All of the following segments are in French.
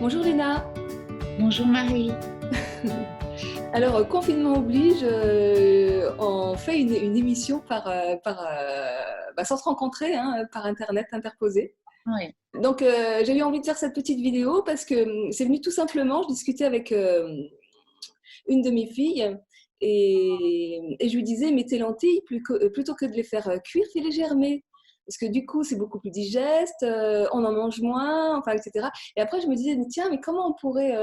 Bonjour Léna. Bonjour Marie. Alors, confinement oblige, on fait une émission sans se rencontrer, hein, par Internet interposé. Oui, Donc, j'ai eu envie de faire cette petite vidéo parce que c'est venu tout simplement, je discutais avec une de mes filles et je lui disais, mais tes lentilles, plutôt que de les faire cuire, fais-les germer. Parce que du coup, c'est beaucoup plus digeste, on en mange moins, enfin, etc. Et après, je me disais, tiens, mais comment on pourrait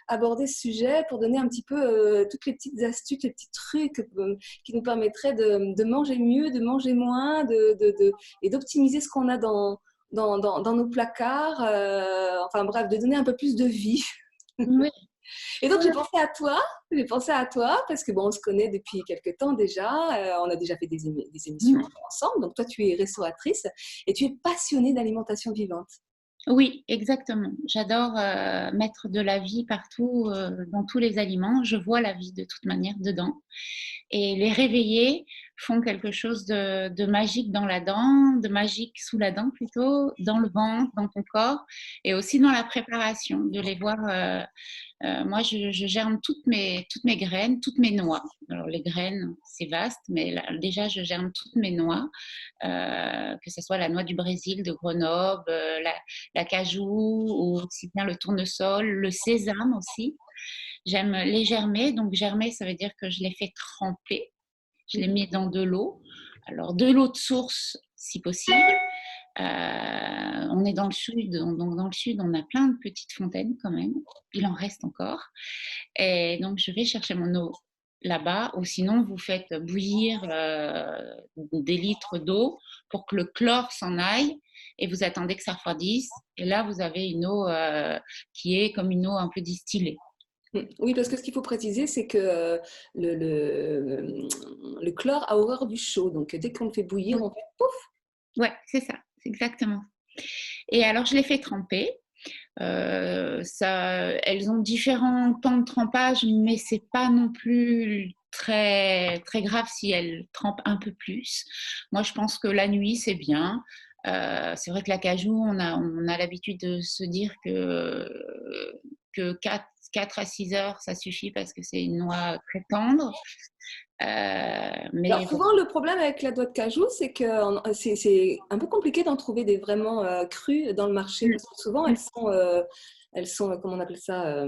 aborder ce sujet pour donner un petit peu toutes les petites astuces, les petits trucs qui nous permettraient de manger mieux, de manger moins, et d'optimiser ce qu'on a dans nos placards. Enfin bref, de donner un peu plus de vie. oui, Et donc j'ai pensé à toi parce que bon, on se connaît depuis quelques temps déjà, on a déjà fait des émissions ensemble, donc toi tu es restauratrice et tu es passionnée d'alimentation vivante. oui, exactement. J'adore mettre de la vie partout, dans tous les aliments. Je vois la vie de toute manière dedans. Et les réveiller font quelque chose de magique dans la dent, de magique sous la dent plutôt, dans le ventre, dans ton corps, et aussi dans la préparation, de les voir. Moi, je germe toutes mes graines, toutes mes noix. Alors, les graines, c'est vaste, mais là, déjà, je germe toutes mes noix, que ce soit la noix du Brésil, de Grenoble, la cajou, ou aussi bien le tournesol, le sésame aussi. J'aime les germer. Donc, germer, ça veut dire que je les fais tremper. Je les mets dans de l'eau. Alors, de l'eau de source, si possible. On est dans le sud, donc dans le sud, on a plein de petites fontaines quand même. Il en reste encore. Et donc, je vais chercher mon eau là-bas, ou sinon, vous faites bouillir des litres d'eau pour que le chlore s'en aille et vous attendez que ça refroidisse. Et là, vous avez une eau qui est comme une eau un peu distillée. Oui, parce que ce qu'il faut préciser, c'est que le chlore a horreur du chaud. Donc, dès qu'on le fait bouillir, on fait pouf. Ouais, c'est ça, c'est exactement. Et alors, je les fais tremper. Elles ont différents temps de trempage, mais c'est pas non plus très, très grave si elles trempent un peu plus. Moi, je pense que la nuit, c'est bien. C'est vrai que la cajou, on a l'habitude de se dire que 4 à 6 heures, ça suffit parce que c'est une noix très tendre. Alors Mais bon, souvent, le problème avec la noix de cajou, c'est que c'est un peu compliqué d'en trouver des vraiment crues dans le marché parce que souvent, elles sont comment on appelle ça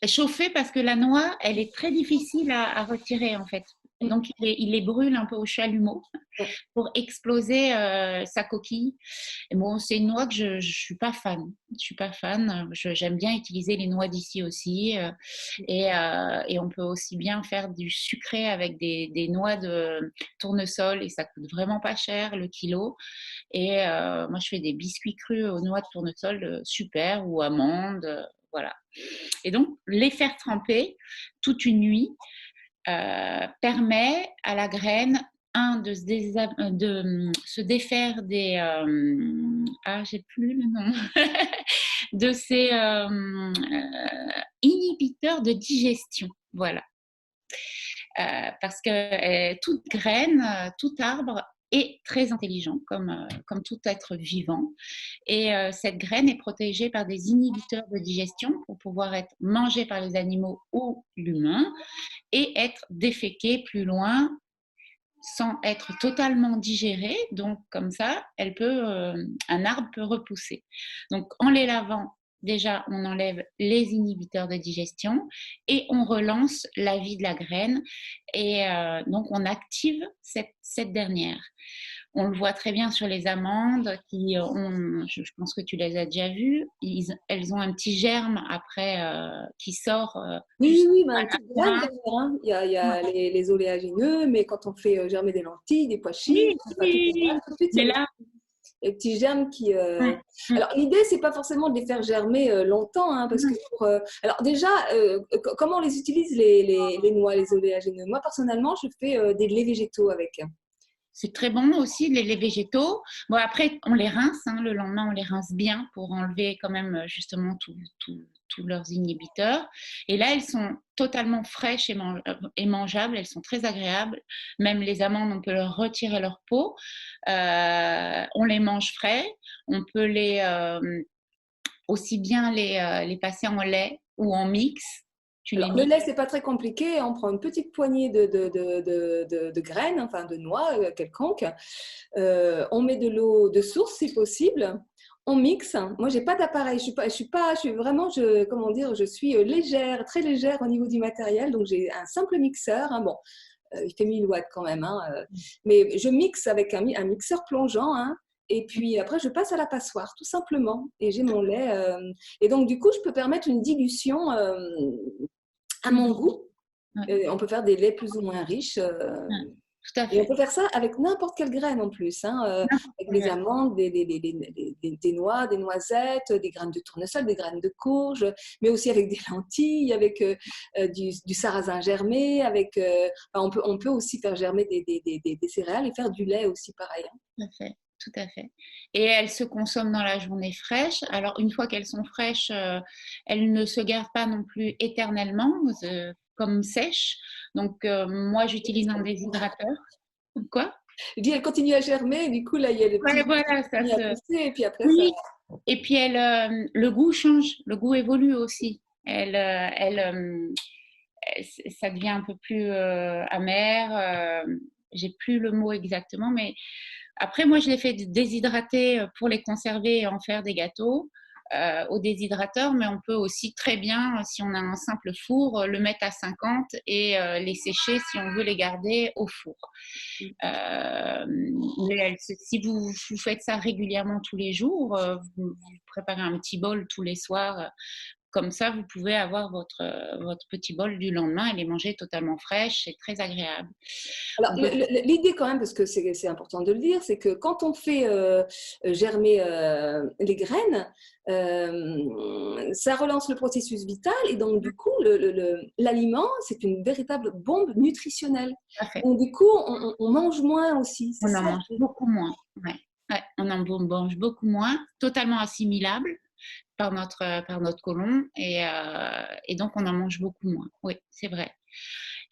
chauffer parce que la noix, elle est très difficile à retirer en fait. Donc, il les brûle un peu au chalumeau ouais. pour exploser sa coquille. Et bon, c'est une noix que je ne suis pas fan. Je suis pas fan. J'aime bien utiliser les noix d'ici aussi. Et on peut aussi bien faire du sucré avec des noix de tournesol et ça coûte vraiment pas cher le kilo. Et moi, je fais des biscuits crus aux noix de tournesol super ou amandes. Voilà. Et donc, les faire tremper toute une nuit permet à la graine, de se défaire des... j'ai plus le nom. De ces inhibiteurs de digestion. Voilà. Parce que toute graine, tout arbre est très intelligent, comme tout être vivant. Et cette graine est protégée par des inhibiteurs de digestion pour pouvoir être mangée par les animaux ou l'humain et être déféquée plus loin sans être totalement digérée. Donc, comme ça, un arbre peut repousser. Donc, en les lavant, déjà, on enlève les inhibiteurs de digestion et on relance la vie de la graine. Et donc, on active cette dernière. On le voit très bien sur les amandes qui ont, je pense que tu les as déjà vues, elles ont un petit germe après qui sort Oui, juste oui, oui, mais un à petit la graine fin. d'ailleurs, hein. Il y a les oléagineux, mais quand on fait germer des lentilles, des pois chiches, Oui, enfin, tout, oui, tout de suite, il y mais a là, les petits germes qui. hum, hum, Alors, l'idée, c'est pas forcément de les faire germer longtemps, hein, parce que hum. alors déjà, comment on les utilise les noix, les oléagineux? Moi, personnellement, je fais des laits végétaux avec. C'est très bon aussi, les laits végétaux. Bon, après, on les rince, hein, le lendemain, on les rince bien pour enlever quand même justement tous leurs inhibiteurs. Et là, elles sont totalement fraîches et mangeables, elles sont très agréables. Même les amandes, on peut leur retirer leur peau. On les mange frais, on peut aussi bien les passer en lait ou en mix. Tu les Alors, le mixes. lait, c'est pas très compliqué. On prend une petite poignée de graines, enfin de noix quelconques. On met de l'eau de source si possible. On mixe. Moi, j'ai pas d'appareil. Je suis vraiment, comment dire, je suis légère, très légère au niveau du matériel. Donc, j'ai un simple mixeur. Hein. Bon, il fait 1000 watts quand même. Hein. Mais je mixe avec un mixeur plongeant. Hein. Et puis après, je passe à la passoire, tout simplement. Et j'ai mon lait. Et donc, du coup, je peux permettre une dilution à mon goût. Ouais, On peut faire des laits plus ou moins riches. ouais, tout à Et on fait. peut faire ça avec n'importe quelle graine en plus. Hein, avec des Ouais. amandes, des noix, des noisettes, des graines de tournesol, des graines de courge, mais aussi avec des lentilles, avec du sarrasin germé. Enfin, on peut aussi faire germer des céréales et faire du lait aussi pareil. Hein. Tout à fait, tout à fait. Et elles se consomment dans la journée fraîche. Alors, une fois qu'elles sont fraîches, elles ne se gardent pas non plus éternellement, comme sèches. Donc, moi, j'utilise un déshydrateur. Quoi? Je dis, elle continue à germer, et du coup, là, il y a le Ouais, petit voilà, qui ça finit à se. pousser, et puis après, ça. Oui. Et puis, le goût change, le goût évolue aussi. Ça devient un peu plus amer. J'ai plus le mot exactement, mais après, moi, je les fais déshydrater pour les conserver et en faire des gâteaux au déshydrateur, mais on peut aussi très bien, si on a un simple four, le mettre à 50 et les sécher si on veut les garder au four. Si vous faites ça régulièrement tous les jours, vous préparez un petit bol tous les soirs. Comme ça, vous pouvez avoir votre petit bol du lendemain et les manger totalement fraîches. C'est très agréable. Alors, On peut l'idée quand même, parce que c'est important de le dire, c'est que quand on fait germer les graines, ça relance le processus vital et donc du coup, l'aliment, c'est une véritable bombe nutritionnelle. pas faire. Donc du coup, on mange moins aussi, c'est On en ça. mange beaucoup moins. Ouais. Ouais, on en mange beaucoup moins, totalement assimilable par notre côlon et donc on en mange beaucoup moins. Oui, c'est vrai.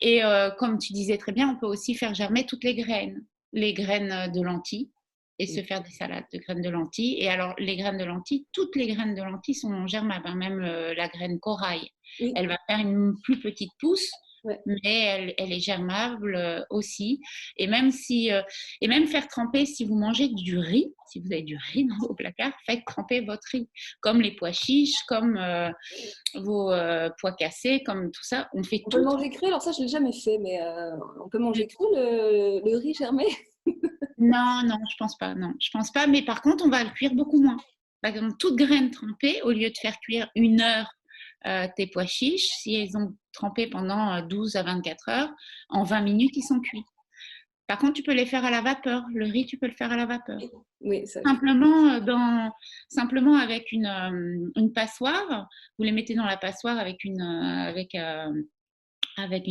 Et comme tu disais très bien, on peut aussi faire germer toutes les graines de lentilles et se faire des salades de graines de lentilles. Et alors, les graines de lentilles, toutes les graines de lentilles sont germables, hein, même la graine corail. Oui, Elle va faire une plus petite pousse, ouais. mais elle est germable aussi. Et même faire tremper, si vous mangez du riz, si vous avez du riz dans vos placards, faites tremper votre riz, comme les pois chiches, comme vos pois cassés, comme tout ça. On fait On peut le tout. manger cru, alors ça, je ne l'ai jamais fait, mais on peut manger cru le riz germé. Non, non, je pense pas. Non, je pense pas. Mais par contre, on va le cuire beaucoup moins. Par exemple, toute graine trempée, au lieu de faire cuire 1 heure tes pois chiches, si elles ont trempé pendant 12 à 24 heures, en 20 minutes, ils sont cuits. Par contre, tu peux les faire à la vapeur. Le riz, tu peux le faire à la vapeur. Oui, ça. Simplement, simplement avec une passoire. Vous les mettez dans la passoire avec une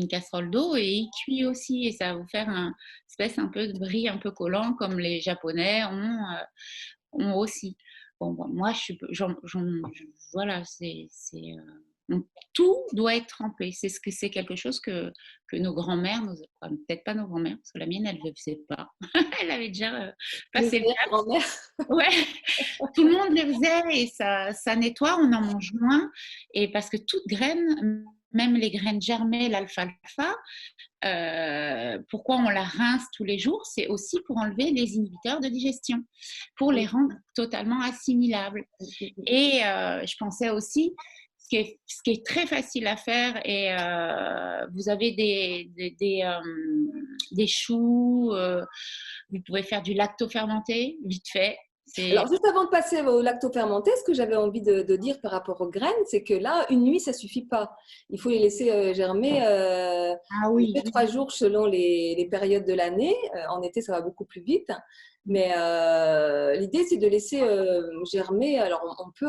casserole d'eau et il cuit aussi et ça va vous faire un espèce un peu de brie un peu collant comme les Japonais ont aussi. Bon, moi, voilà, tout doit être trempé. C'est quelque chose que nos grands-mères, peut-être pas nos grands-mères, parce que la mienne, elle ne le faisait pas. Elle avait déjà Les passé le cap. grand-mère. Ouais, tout le monde le faisait et ça nettoie, on en mange moins. Et parce que toute graine, même les graines germées, l'alfalfa, pourquoi on la rince tous les jours? C'est aussi pour enlever les inhibiteurs de digestion, pour les rendre totalement assimilables. Et je pensais aussi, ce qui est très facile à faire, et vous avez des choux, vous pouvez faire du lactofermenté, vite fait. Alors, juste avant de passer au lactofermenté, ce que j'avais envie de dire par rapport aux graines, c'est que là, une nuit, ça suffit pas. Il faut les laisser germer Ah oui, 2-3 jours selon les périodes de l'année. En été, ça va beaucoup plus vite. Mais l'idée, c'est de laisser germer. Alors, on peut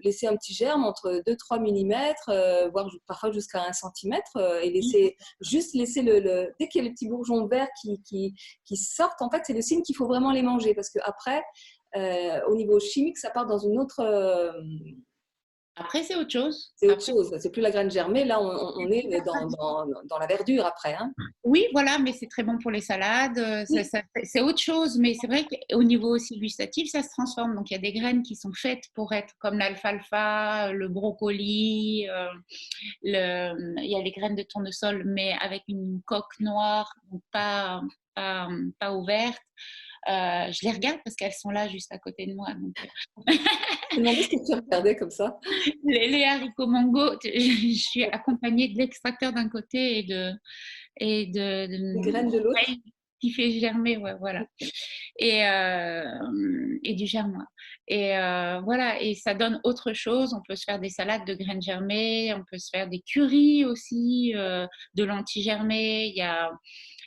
laisser un petit germe entre 2-3 mm, voire parfois jusqu'à 1 centimètre, et juste laisser dès qu'il y a les petits bourgeons verts qui sortent, en fait, c'est le signe qu'il faut vraiment les manger parce qu'après, au niveau chimique, ça part dans une autre Après, c'est autre chose. C'est autre Après, chose. C'est plus la graine germée. Là, on est dans la verdure après. Hein. oui, voilà, mais c'est très bon pour les salades. Oui. C'est autre chose, mais c'est vrai qu'au niveau aussi gustatif, ça se transforme. Donc, il y a des graines qui sont faites pour être comme l'alfalfa, le brocoli, il y a les graines de tournesol, mais avec une coque noire, donc pas ouverte. Je les regarde parce qu'elles sont là juste à côté de moi. Donc, Je me demandais ce que tu regardais comme ça. les haricots mango, je suis accompagnée de l'extracteur d'un côté Les graines de l'autre. ouais, qui fait germer, ouais, voilà. Et du germois. Voilà, et ça donne autre chose. On peut se faire des salades de graines germées, on peut se faire des currys aussi, de lentilles germées.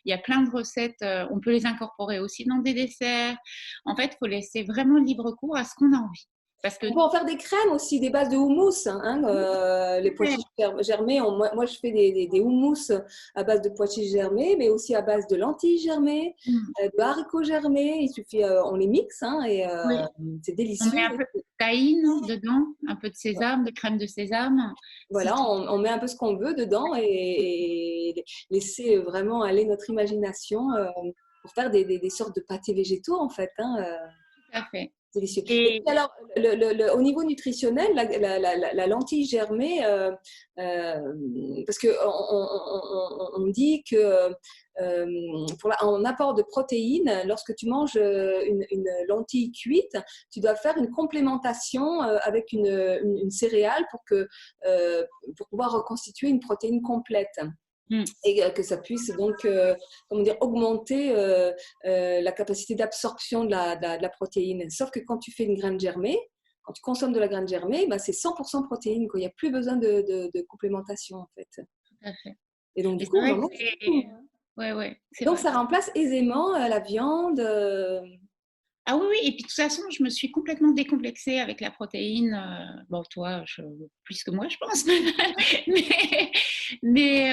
Il y a plein de recettes. On peut les incorporer aussi dans des desserts. En fait, il faut laisser vraiment libre cours à ce qu'on a envie. Parce que On peut en faire des crèmes aussi, des bases de houmous. Hein, les pois ouais, chiches germés, moi, je fais des houmous à base de pois chiches germés, mais aussi à base de lentilles germées, de haricots germés. Il suffit, on les mixe hein, et oui. c'est On met délicieux. un peu de tahine dedans, un peu de sésame, de crème de sésame. Voilà, on met un peu ce qu'on veut dedans et laisser vraiment aller notre imagination pour faire des sortes de pâtés végétaux en fait. Hein, Tout à fait. délicieux. Et Et puis alors, au niveau nutritionnel, la lentille germée, parce qu'on on dit que en apport de protéines, lorsque tu manges une lentille cuite, tu dois faire une complémentation avec une céréale pour pouvoir reconstituer une protéine complète mm, et que ça puisse donc comment dire, augmenter la capacité d'absorption de la protéine. Sauf que quand tu fais une graine germée, quand tu consommes de la graine germée, ben, c'est 100% protéines. Quoi. Il n'y a plus besoin de complémentation en fait. tout à fait. Et donc Et du c'est coup, on vrai en que mange beaucoup. c'est. Ouais, ouais, c'est Donc vrai. ça remplace aisément la viande. Ah oui, oui, et puis de toute façon, je me suis complètement décomplexée avec la protéine. Bon, toi, plus que moi, je pense. Mais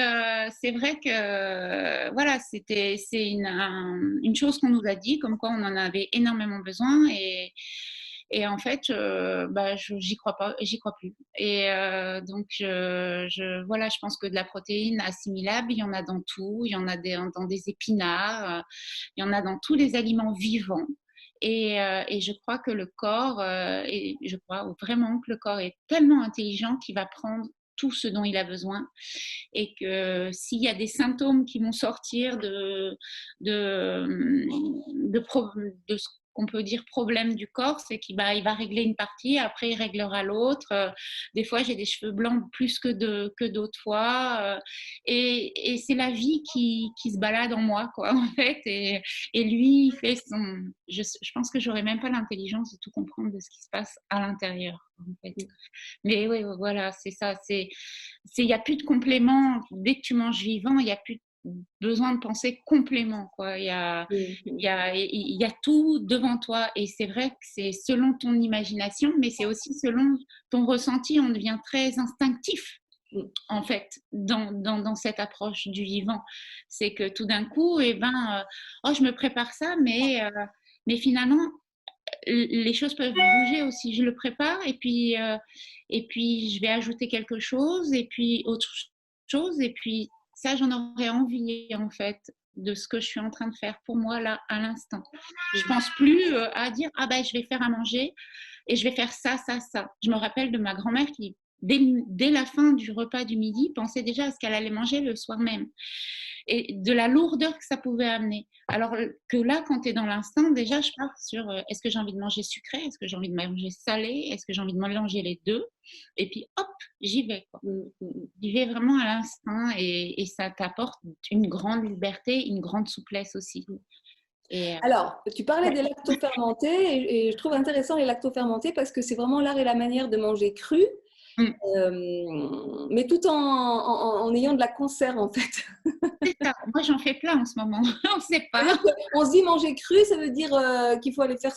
c'est vrai que voilà, c'est une chose qu'on nous a dit, comme quoi on en avait énormément besoin. Et en fait, bah, j'y crois pas, j'y crois plus. Donc, voilà, je pense que de la protéine assimilable, il y en a dans tout. Il y en a dans des épinards, il y en a dans tous les aliments vivants. Et je crois que le corps, et je crois vraiment que le corps est tellement intelligent qu'il va prendre tout ce dont il a besoin et que s'il y a des symptômes qui vont sortir de, de ce qu'on peut dire problème du corps, c'est qu'il il va régler une partie, après il réglera l'autre. Des fois, j'ai des cheveux blancs plus que d'autres fois. Et c'est la vie qui se balade en moi, quoi, en fait. Et lui, il fait son. Je pense que j'aurais même pas l'intelligence de tout comprendre de ce qui se passe à l'intérieur, en fait. Mais oui, voilà, c'est ça. Il n'y a plus de complément. Dès que tu manges vivant, il n'y a plus besoin de penser complément, quoi. Il y a tout devant toi. Et c'est vrai que c'est selon ton imagination, mais c'est aussi selon ton ressenti. On devient très instinctif en fait, dans cette approche du vivant. C'est que tout d'un coup, eh ben, oh, je me prépare ça, mais finalement, les choses peuvent bouger aussi. Je le prépare et puis je vais ajouter quelque chose et puis autre chose et puis ça, j'en aurais envie en fait de ce que je suis en train de faire pour moi là à l'instant. Je pense plus à dire ah ben je vais faire à manger et je vais faire ça, ça, ça. Je me rappelle de ma grand-mère qui dès la fin du repas du midi pensait déjà à ce qu'elle allait manger le soir même et de la lourdeur que ça pouvait amener. Alors que là, quand tu es dans l'instant, déjà, je pars sur est-ce que j'ai envie de manger sucré, est-ce que j'ai envie de manger salé, est-ce que j'ai envie de mélanger les deux, et puis hop, j'y vais. Quoi. J'y vais vraiment à l'instinct et ça t'apporte une grande liberté, une grande souplesse aussi. Alors, tu parlais Ouais. des lactofermentés et je trouve intéressant les lactofermentés parce que c'est vraiment l'art et la manière de manger cru, Mm. mais tout en ayant de la conserve en fait. C'est ça. Moi, j'en fais plein en ce moment. On ne sait pas. On se dit manger cru, ça veut dire qu'il faut aller faire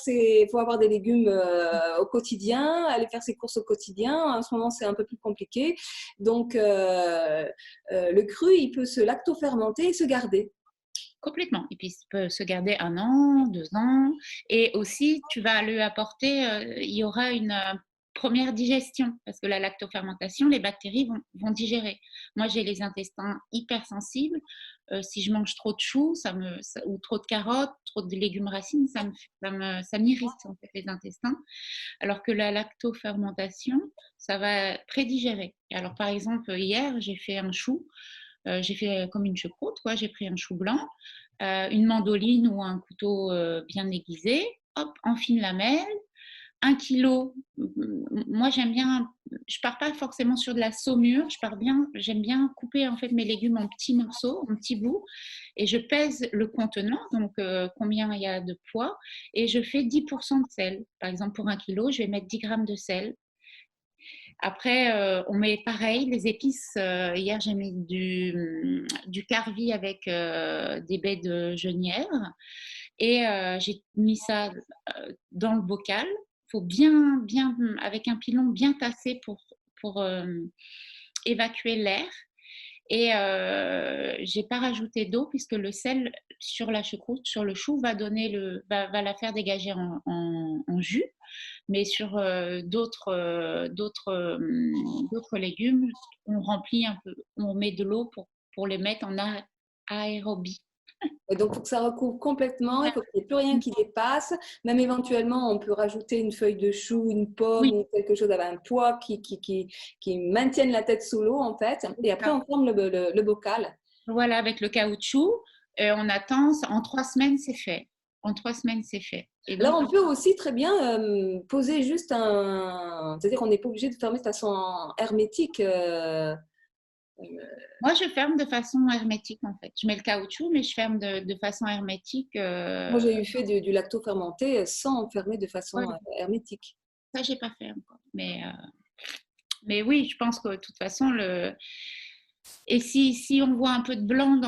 faut avoir des légumes au quotidien, aller faire ses courses au quotidien. En ce moment, c'est un peu plus compliqué. Donc, le cru, il peut se lactofermenter et se garder. Complètement. Et puis, ça peut se garder 1 an, 2 ans. Et aussi, tu vas lui apporter, il y aura première digestion, parce que la lactofermentation, les bactéries vont digérer. Moi, j'ai les intestins hypersensibles. Si je mange trop de choux ou trop de carottes, trop de légumes racines, ça m'irrite en fait, les intestins. Alors que la lactofermentation, ça va prédigérer. Alors, par exemple, hier, j'ai fait un chou. J'ai fait comme une choucroute, quoi. J'ai pris un chou blanc, une mandoline ou un couteau bien aiguisé. Hop, en fine lamelle. 1 kilo. Moi, j'aime bien. Je pars pas forcément sur de la saumure. J'aime bien couper en fait mes légumes en petits morceaux, en petits bouts, et je pèse le contenant, donc combien il y a de poids, et je fais 10% de sel. Par exemple, pour 1 kilo, je vais mettre 10 grammes de sel. Après, on met pareil, les épices. Hier, j'ai mis du carvi avec des baies de genièvre. Et j'ai mis ça dans le bocal. Il faut bien, avec un pilon bien tassé pour évacuer l'air. Et j'ai pas rajouté d'eau puisque le sel sur la choucroute, sur le chou, va la faire dégager en jus. Mais sur d'autres légumes, on remplit un peu, on met de l'eau pour les mettre en aérobie. Et donc, il faut que ça recouvre complètement, il faut qu'il n'y ait plus rien qui dépasse. Même éventuellement, on peut rajouter une feuille de chou, une pomme Oui, ou quelque chose avec un poids qui maintienne la tête sous l'eau, en fait. Et après, on ferme le bocal. voilà, avec le caoutchouc. On attend, en 3 semaines, c'est fait. En 3 semaines, c'est fait. Et Là, donc, on peut aussi très bien poser juste un… C'est-à-dire qu'on n'est pas obligé de fermer de façon hermétique. moi, je ferme de façon hermétique, en fait. Je mets le caoutchouc, mais je ferme de façon hermétique. Moi, j'ai eu fait du lacto fermenté sans fermer de façon Ouais, hermétique. ça, j'ai pas fait encore. Mais oui, je pense que de toute façon, et si on voit un peu de blanc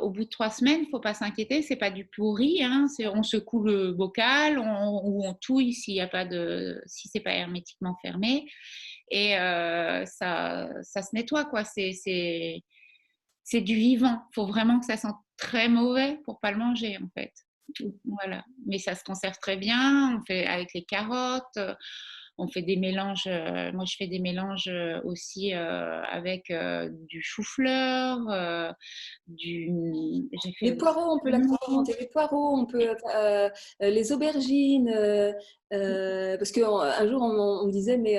au bout de 3 semaines, il ne faut pas s'inquiéter, c'est pas du pourri, hein, on secoue le bocal ou on touille si c'est pas hermétiquement fermé, et ça se nettoie, quoi. C'est du vivant. Il faut vraiment que ça sente très mauvais pour pas le manger, en fait. Voilà. Mais ça se conserve très bien. On fait avec les carottes. On fait des mélanges. Moi, je fais des mélanges aussi avec du chou-fleur, du. J'ai fait Les aussi. poireaux, on peut lacto-fermenter les poireaux, on peut les aubergines, parce qu'un jour on me disait, mais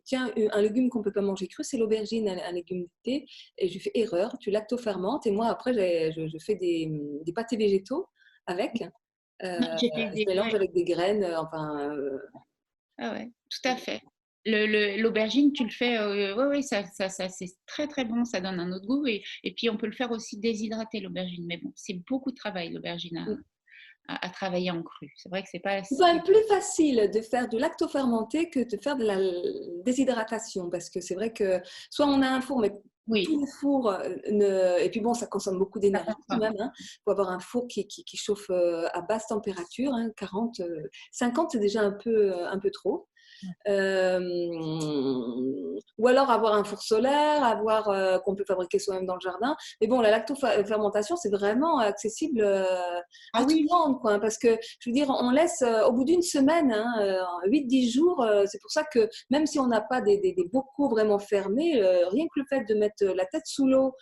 tiens, un légume qu'on ne peut pas manger cru, c'est l'aubergine, un légume d'été. Et j'ai fait erreur, tu lacto-fermentes. Et moi, après, je fais des pâtés végétaux avec. J'ai fait Je mélange avec des graines, enfin. Ah ouais, tout à fait. L'aubergine, tu le fais, ouais, ouais, ça, c'est très très bon, ça donne un autre goût. Et puis on peut le faire aussi déshydrater l'aubergine. Mais bon, c'est beaucoup de travail l'aubergine à travailler en cru. C'est vrai que c'est pas C'est quand si. même plus facile de faire du lacto-fermenté que de faire de la déshydratation, parce que c'est vrai que soit on a un four, mais Oui, tous les fours, et puis bon, ça consomme beaucoup ça d'énergie compte quand pas. même. Il faut avoir un four qui chauffe à basse température, 40, 50, c'est déjà un peu trop. Euh, ou alors avoir un four solaire, avoir qu'on peut fabriquer soi-même dans le jardin. Mais bon, la lactofermentation, c'est vraiment accessible Ah à tout oui, le monde, quoi, hein, parce que je veux dire, on laisse au bout d'une semaine, 8-10 jours, c'est pour ça que même si on n'a pas des bocaux vraiment fermés, rien que le fait de mettre la tête sous l'eau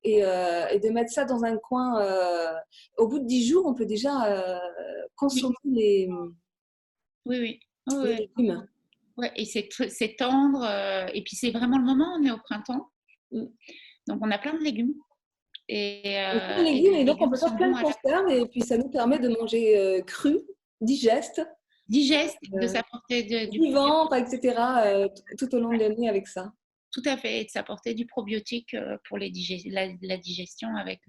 et de mettre ça dans un coin, au bout de 10 jours, on peut déjà oui, consommer oui, oui. Oui, les oui. légumes. Ouais, et c'est tendre. Et puis c'est vraiment le moment, on est au printemps. Donc on a plein de légumes. On plein de Et légumes les et donc on légumes peut faire sont plein bons de conserves et puis ça nous permet de manger cru, digeste, digeste, de euh, s'apporter du vivant, probiotique. etc. Tout au long de l'année avec ça. Tout à fait, et de s'apporter du probiotique pour la digestion avec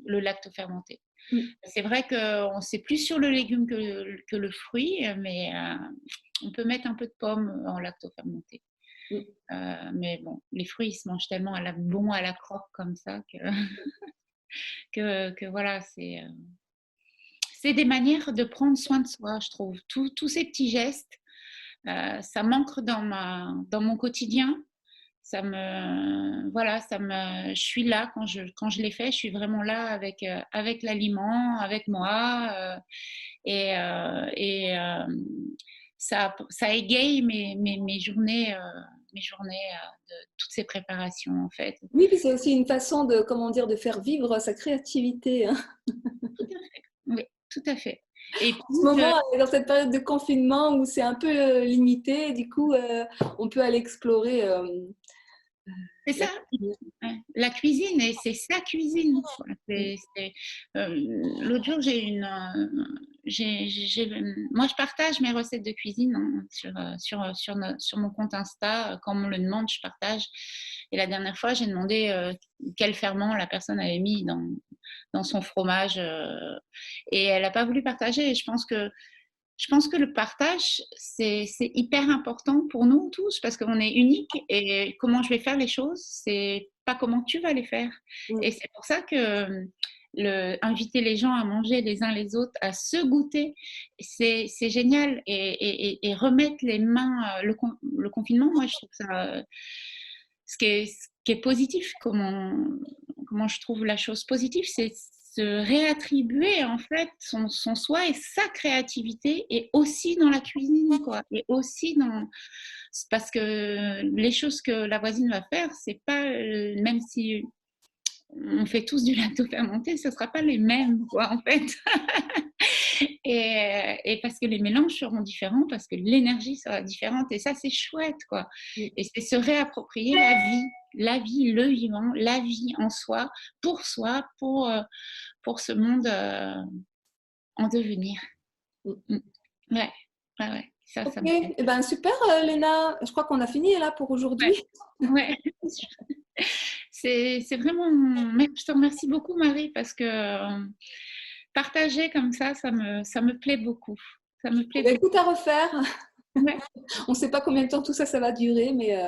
le lactofermenté. Mm. C'est vrai qu'on sait plus sur le légume que le fruit, mais on peut mettre un peu de pomme en lactofermenté. Mm. Mais bon, les fruits, ils se mangent tellement bon à la croque comme ça que voilà, c'est des manières de prendre soin de soi, je trouve. Tous ces petits gestes, ça manque dans mon quotidien. Voilà, je suis là quand je les fais, je suis vraiment là avec l'aliment, avec moi, et ça égaye mes journées, de toutes ces préparations en fait. Oui, puis c'est aussi une façon de, comment dire, de faire vivre sa créativité, hein. Tout à fait, oui, tout à fait. Et En ce moment, dans cette période de confinement où c'est un peu limité, du coup, on peut aller explorer c'est ça, la cuisine, et c'est sa cuisine. L'autre jour, moi, je partage mes recettes de cuisine, hein, sur mon compte Insta. Quand on me le demande, je partage. Et la dernière fois, j'ai demandé quel ferment la personne avait mis dans son fromage. Et elle n'a pas voulu partager. Et je pense que le partage, c'est hyper important pour nous tous parce qu'on est unique et comment je vais faire les choses, c'est pas comment tu vas les faire. Et c'est pour ça que inviter les gens à manger les uns les autres, à se goûter, c'est génial. Et remettre les mains, le confinement, moi je trouve ça, ce qui est positif, comment je trouve la chose positive, c'est se réattribuer en fait son soi et sa créativité, et aussi dans la cuisine, quoi, et aussi parce que les choses que la voisine va faire, c'est pas, même si on fait tous du lacto fermenté, ce sera pas les mêmes, quoi, en fait. Et parce que les mélanges seront différents, parce que l'énergie sera différente, et ça c'est chouette, quoi. Et c'est se réapproprier la vie, le vivant, la vie en soi, pour ce monde en devenir. Ouais. Ça Ok, me plaît. eh ben, super Léna, je crois qu'on a fini là pour aujourd'hui. Ouais. C'est vraiment, je te remercie beaucoup Marie, parce que partager comme ça me plaît beaucoup. Ça me plaît beaucoup. Écoute, à refaire. Ouais. On ne sait pas combien de temps tout ça va durer, mais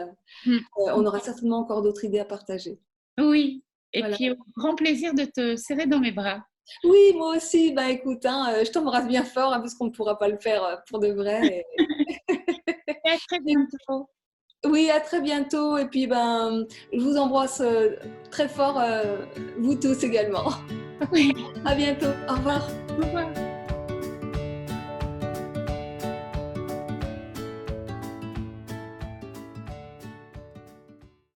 on aura certainement encore d'autres idées à partager. Oui, et voilà. Puis au grand plaisir de te serrer dans mes bras. Oui, moi aussi. Ben, écoute, je t'embrasse bien fort, hein, parce qu'on ne pourra pas le faire pour de vrai. Et à très bientôt. Oui, à très bientôt. Et puis, ben, je vous embrasse très fort, vous tous également. Oui. À bientôt. Au revoir. Au revoir.